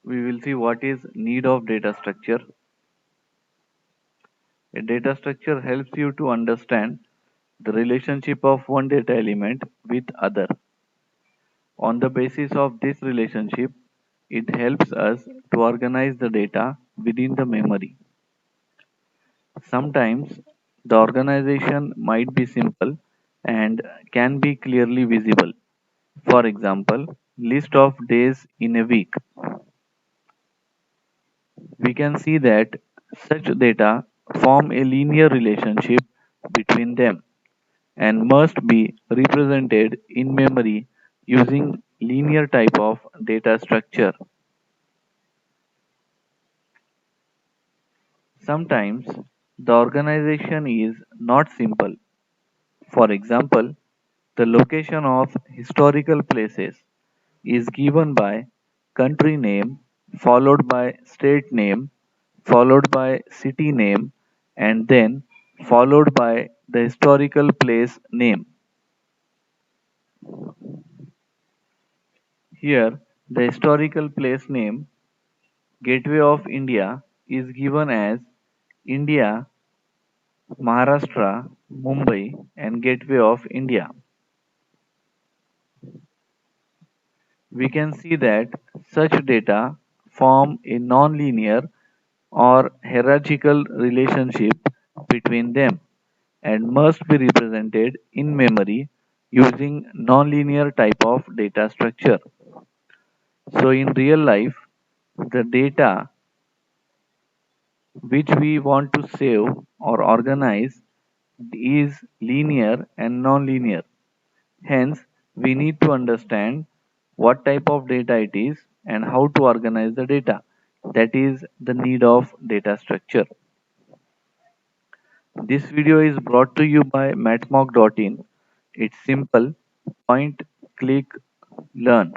we will see what is need of data structure. A data structure helps you to understand the relationship of one data element with other. On the basis of this relationship, it helps us to organize the data within the memory. Sometimes the organization might be simple and can be clearly visible. For example, list of days in a week. We can see that such data form a linear relationship between them and must be represented in memory using linear type of data structure. Sometimes the organization is not simple. For example, the location of historical places is given by country name followed by state name followed by city name and then followed by the historical place name. Here, the historical place name Gateway of India is given as India, Maharashtra, Mumbai, and Gateway of India. We can see that such data form a nonlinear or hierarchical relationship between them and must be represented in memory using nonlinear type of data structure. So in real life, the data which we want to save or organize is linear and nonlinear. Hence, we need to understand what type of data it is and how to organize the data. That is the need of data structure. This video is brought to you by matmock.in. It's simple, point, click, learn.